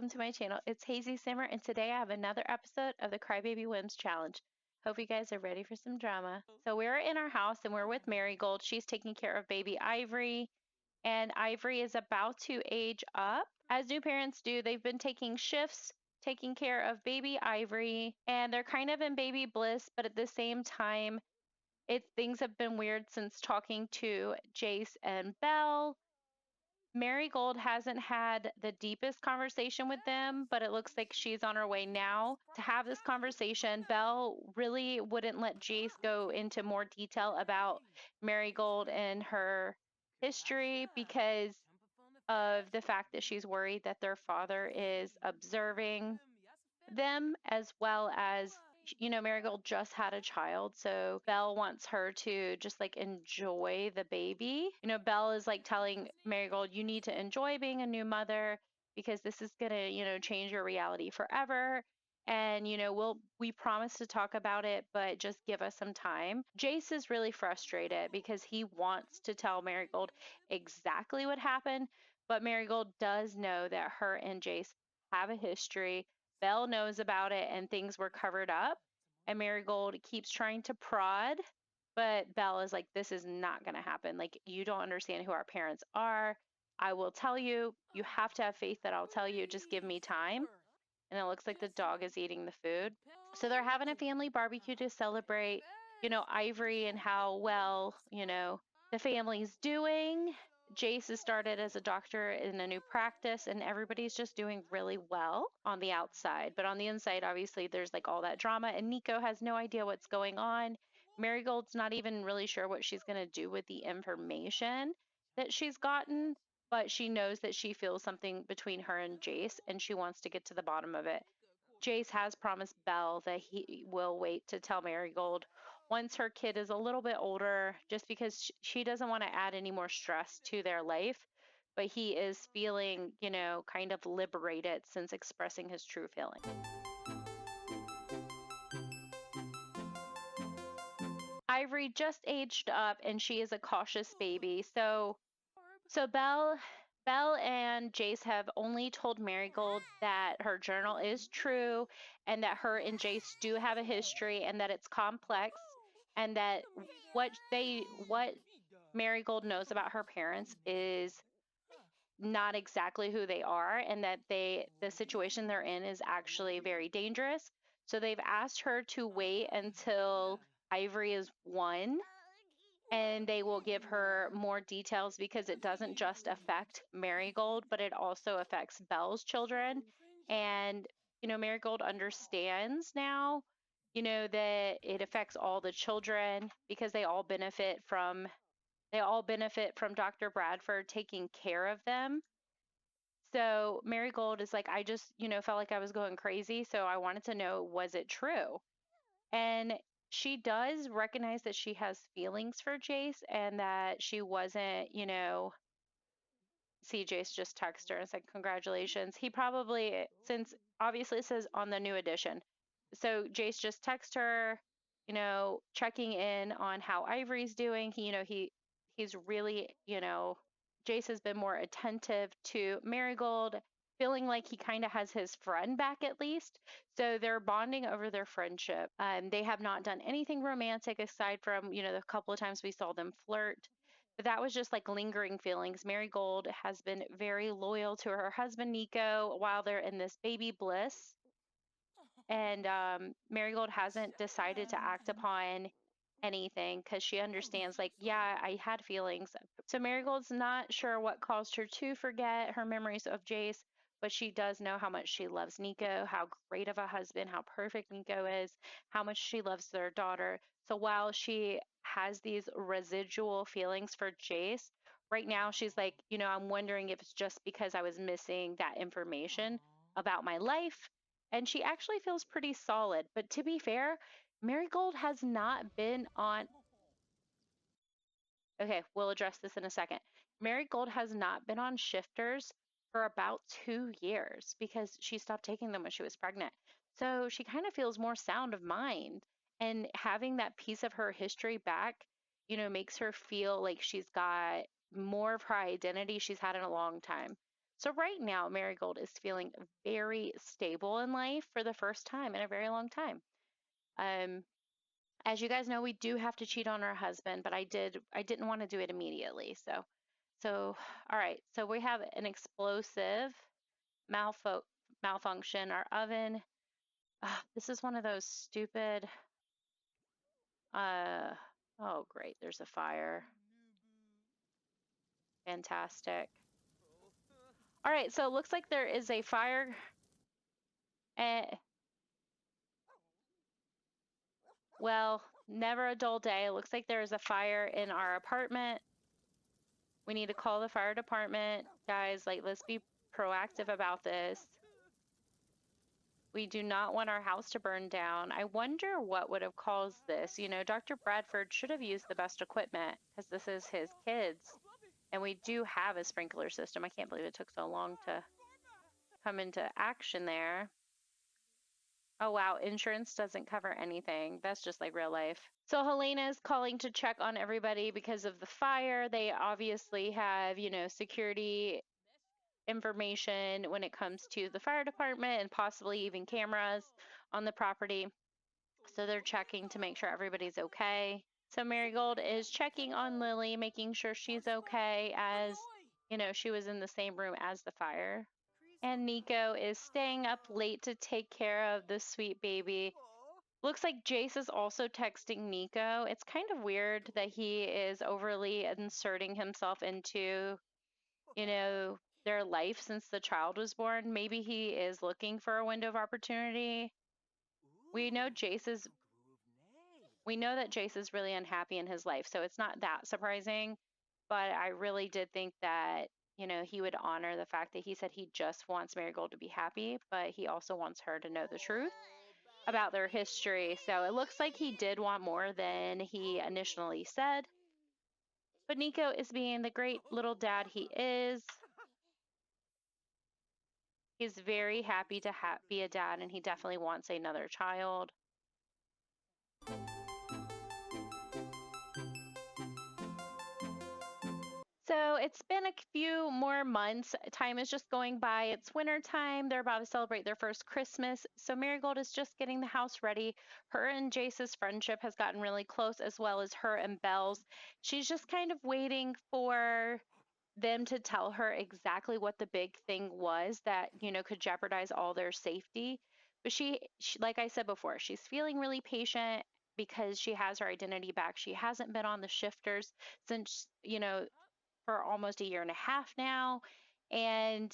welcome to my channel. It's Hazy Simmer, and today I have another episode of the Crybaby Whims Challenge. Hope you guys are ready for some drama. So we're in our house and we're with Marigold. She's taking care of baby Ivory, and Ivory is about to age up. As new parents do, they've been taking shifts, taking care of baby Ivory, and they're kind of in baby bliss, but at the same time, things have been weird since talking to Jace and Belle. Marigold hasn't had the deepest conversation with them, but it looks like she's on her way now to have this conversation. Belle really wouldn't let Jace go into more detail about Marigold and her history because of the fact that she's worried that their father is observing them, as well as Marigold just had a child, so Belle wants her to just like enjoy the baby. Belle is like telling Marigold, you need to enjoy being a new mother because this is gonna change your reality forever. And we promise to talk about it, but just give us some time. Jace is really frustrated because he wants to tell Marigold exactly what happened, but Marigold does know that her and Jace have a history. Belle knows about it and things were covered up. And Marigold keeps trying to prod, but Belle is like, this is not going to happen. Like, you don't understand who our parents are. I will tell you. You have to have faith that I'll tell you. Just give me time. And it looks like the dog is eating the food. So they're having a family barbecue to celebrate, Ivory and how well, the family's doing. Jace has started as a doctor in a new practice, and everybody's just doing really well on the outside. But on the inside, obviously, there's like all that drama, and Nico has no idea what's going on. Marigold's not even really sure what she's going to do with the information that she's gotten, but she knows that she feels something between her and Jace, and she wants to get to the bottom of it. Jace has promised Belle that he will wait to tell Marigold once her kid is a little bit older, just because she doesn't want to add any more stress to their life. But he is feeling, kind of liberated since expressing his true feeling. Ivory just aged up and she is a cautious baby. So Belle and Jace have only told Marigold that her journal is true and that her and Jace do have a history and that it's complex, and that what Marigold knows about her parents is not exactly who they are, and that the situation they're in is actually very dangerous. So they've asked her to wait until Ivory is 1, and they will give her more details because it doesn't just affect Marigold, but it also affects Belle's children. And, Marigold understands now, that it affects all the children because they all benefit from Dr. Bradford taking care of them. So Marigold is like, I just, felt like I was going crazy. So I wanted to know, was it true? And she does recognize that she has feelings for Jace and that she wasn't, see Jace just text her and said, congratulations. He probably, since obviously it says on the new edition. So Jace just text her, checking in on how Ivory's doing. He's really, Jace has been more attentive to Marigold, feeling like he kind of has his friend back at least. So they're bonding over their friendship. They have not done anything romantic aside from, the couple of times we saw them flirt. But that was just like lingering feelings. Marigold has been very loyal to her husband, Nico, while they're in this baby bliss. And Marigold hasn't decided to act upon anything because she understands, like, yeah, I had feelings. So Marigold's not sure what caused her to forget her memories of Jace, but she does know how much she loves Nico, how great of a husband, how perfect Nico is, how much she loves their daughter. So while she has these residual feelings for Jace, right now she's like, I'm wondering if it's just because I was missing that information about my life. And she actually feels pretty solid. But to be fair, Marigold has not been on. Okay, we'll address this in a second. Marigold has not been on shifters for about 2 years because she stopped taking them when she was pregnant. So she kind of feels more sound of mind. And having that piece of her history back, makes her feel like she's got more of her identity she's had in a long time. So right now, Marigold is feeling very stable in life for the first time in a very long time. As you guys know, we do have to cheat on our husband, but I didn't want to do it immediately. So all right. So we have an explosive malfunction. Our oven. This is one of those stupid. Oh great, there's a fire. Fantastic. All right, so it looks like there is a fire. Well, never a dull day. It looks like there is a fire in our apartment. We need to call the fire department. Guys, like, let's be proactive about this. We do not want our house to burn down. I wonder what would have caused this. You know, Dr. Bradford should have used the best equipment because this is his kids. And we do have a sprinkler system. I can't believe it took so long to come into action there. Oh, wow. Insurance doesn't cover anything. That's just like real life. So Helena is calling to check on everybody because of the fire. They obviously have, you know, security information when it comes to the fire department and possibly even cameras on the property. So they're checking to make sure everybody's okay. So Marigold is checking on Lily, making sure she's okay, as, you know, she was in the same room as the fire. And Nico is staying up late to take care of the sweet baby. Looks like Jace is also texting Nico. It's kind of weird that he is overly inserting himself into, you know, their life since the child was born. Maybe he is looking for a window of opportunity. We know that Jace is really unhappy in his life, so it's not that surprising. But I really did think that, you know, he would honor the fact that he said he just wants Marigold to be happy, but he also wants her to know the truth about their history. So it looks like he did want more than he initially said. But Nico is being the great little dad he is. He's very happy to be a dad, and he definitely wants another child. So it's been a few more months. Time is just going by. It's winter time. They're about to celebrate their first Christmas. So Marigold is just getting the house ready. Her and Jace's friendship has gotten really close, as well as her and Belle's. She's just kind of waiting for them to tell her exactly what the big thing was that, you know, could jeopardize all their safety. But she, like I said before, she's feeling really patient because she has her identity back. She hasn't been on the shifters since, you know, for almost a year and a half now. And,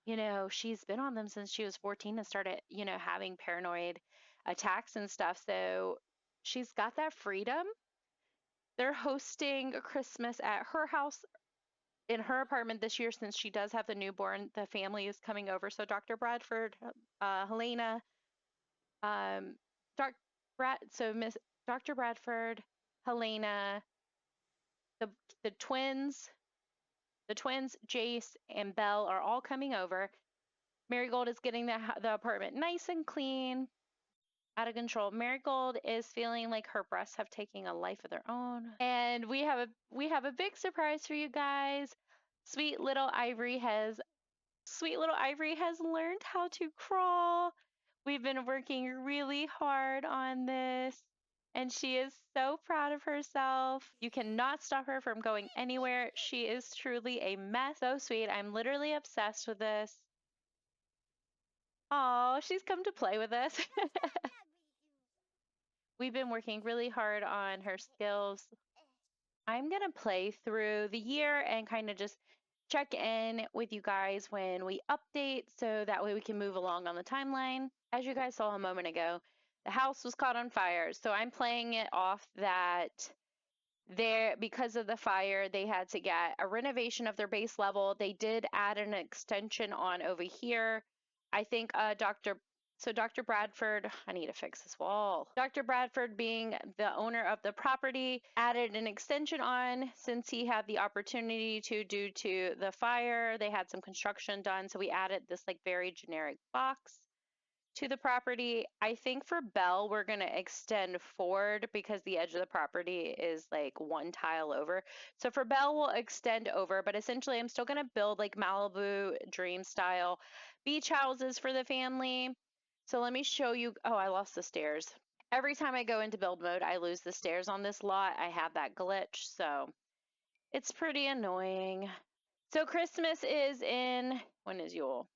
you know, she's been on them since she was 14 and started, you know, having paranoid attacks and stuff. So she's got that freedom. They're hosting Christmas at her house in her apartment this year since she does have the newborn. The family is coming over. So Dr. Bradford, Helena, Miss Dr. Bradford, Helena, the the twins, Jace and Belle, are all coming over. Marigold is getting the apartment nice and clean, out of control. Marigold is feeling like her breasts have taken a life of their own. And we have a big surprise for you guys. Sweet little Ivory has learned how to crawl. We've been working really hard on this, and she is so proud of herself. You cannot stop her from going anywhere. She is truly a mess. So sweet. I'm literally obsessed with this. Oh, she's come to play with us. We've been working really hard on her skills. I'm going to play through the year and kind of just check in with you guys when we update so that way we can move along on the timeline. As you guys saw a moment ago, the house was caught on fire. So I'm playing it off that because of the fire, they had to get a renovation of their base level. They did add an extension on over here. I think Dr. Bradford, I need to fix this wall. Dr. Bradford, being the owner of the property, added an extension on since he had the opportunity to due to the fire. They had some construction done, so we added this like very generic box. to the property. I think for Belle, we're going to extend forward because the edge of the property is like one tile over. So for Belle, we'll extend over, but essentially I'm still going to build like Malibu dream style beach houses for the family. So let me show you. Oh, I lost the stairs. Every time I go into build mode, I lose the stairs on this lot. I have that glitch, so it's pretty annoying. So Christmas is when is Yule?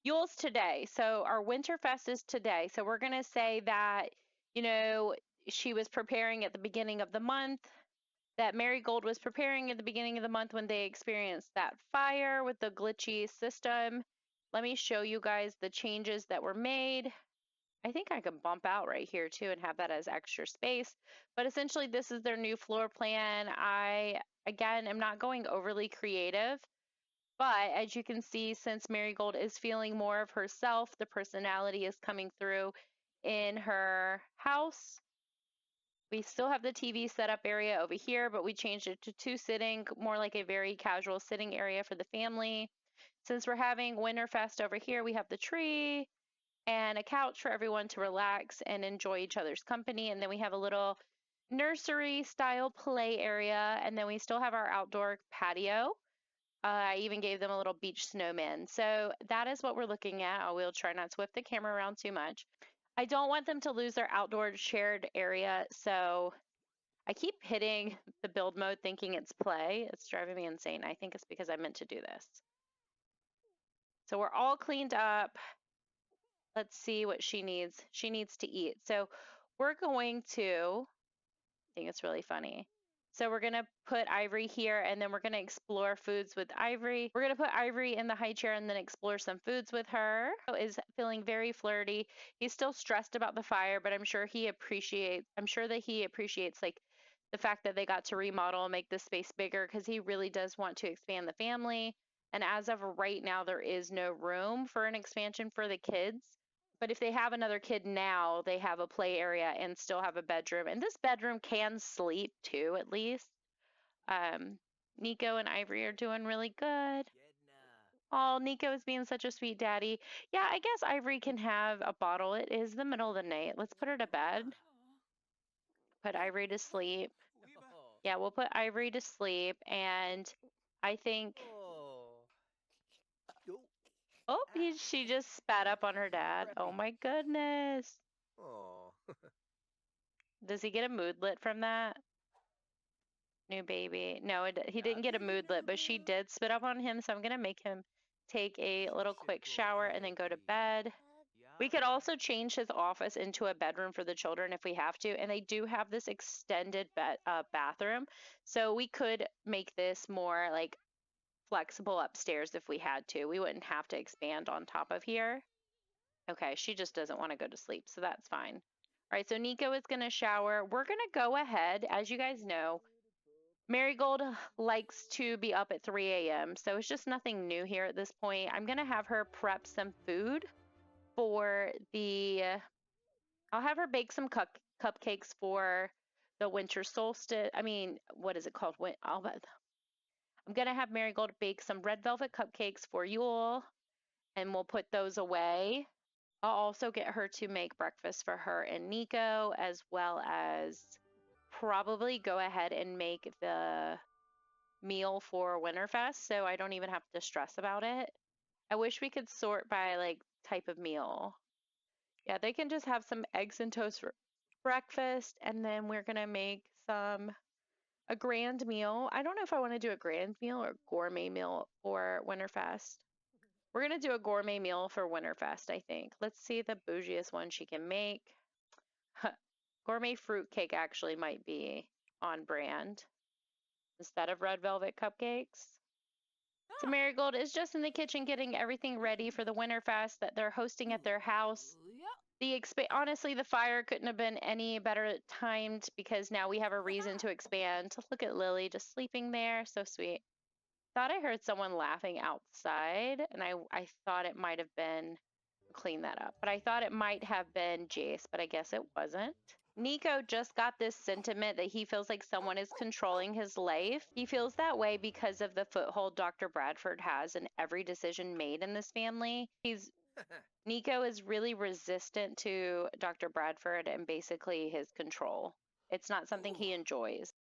Yule's today. So our Winterfest is today. So we're going to say that, she was preparing at the beginning of the month, that Marigold was preparing at the beginning of the month when they experienced that fire with the glitchy system. Let me show you guys the changes that were made. I think I could bump out right here too and have that as extra space. But essentially, this is their new floor plan. I, again, am not going overly creative. But as you can see, since Marigold is feeling more of herself, the personality is coming through in her house. We still have the TV setup area over here, but we changed it to 2 sitting, more like a very casual sitting area for the family. Since we're having Winterfest over here, we have the tree and a couch for everyone to relax and enjoy each other's company. And then we have a little nursery style play area. And then we still have our outdoor patio. I even gave them a little beach snowman. So that is what we're looking at. I will try not to whip the camera around too much. I don't want them to lose their outdoor shared area. So I keep hitting the build mode thinking it's play. It's driving me insane. I think it's because I meant to do this. So we're all cleaned up. Let's see what she needs. She needs to eat. So we're going to, I think it's really funny. So we're going to put Ivory here, and then we're going to explore foods with Ivory. We're going to put Ivory in the high chair and then explore some foods with her. Is feeling very flirty. He's still stressed about the fire, but I'm sure that he appreciates like the fact that they got to remodel and make this space bigger, because he really does want to expand the family. And as of right now, there is no room for an expansion for the kids. But if they have another kid now, they have a play area and still have a bedroom. And this bedroom can sleep too, at least. Nico and Ivory are doing really good. Oh, Nico is being such a sweet daddy. Yeah, I guess Ivory can have a bottle. It is the middle of the night. Let's put her to bed. Put Ivory to sleep. Yeah, we'll put Ivory to sleep. And I think... Oh, she just spat up on her dad. Oh my goodness. Does he get a moodlet from that? New baby. No, he didn't get a moodlet, but she did spit up on him, so I'm going to make him take a little quick shower and then go to bed. We could also change his office into a bedroom for the children if we have to, and they do have this extended bathroom, so we could make this more like flexible upstairs if we had to. We wouldn't have to expand on top of here. Okay, she just doesn't want to go to sleep, so that's fine. All right, so Nico is going to shower. We're going to go ahead. As you guys know, Marigold likes to be up at 3 a.m., so it's just nothing new here at this point. I'm going to have her prep some food for I'll have her bake some cupcakes for the winter solstice. I mean, what is it called? I'm going to have Marigold bake some red velvet cupcakes for Yule, and we'll put those away. I'll also get her to make breakfast for her and Nico, as well as probably go ahead and make the meal for Winterfest, so I don't even have to stress about it. I wish we could sort by like type of meal. Yeah, they can just have some eggs and toast for breakfast, and then we're gonna make a grand meal. I don't know if I want to do a grand meal or gourmet meal for Winterfest. We're going to do a gourmet meal for Winterfest, I think. Let's see the bougiest one she can make. Gourmet fruit cake actually might be on brand instead of red velvet cupcakes. So Marigold is just in the kitchen getting everything ready for the Winterfest that they're hosting at their house. Honestly, the fire couldn't have been any better timed because now we have a reason to expand. Look at Lily just sleeping there. So sweet. Thought I heard someone laughing outside, and I thought it might have been, clean that up, but I thought it might have been Jace, but I guess it wasn't. Nico just got this sentiment that he feels like someone is controlling his life. He feels that way because of the foothold Dr. Bradford has in every decision made in this family. He's Nico is really resistant to Dr. Bradford and basically his control. It's not something he enjoys.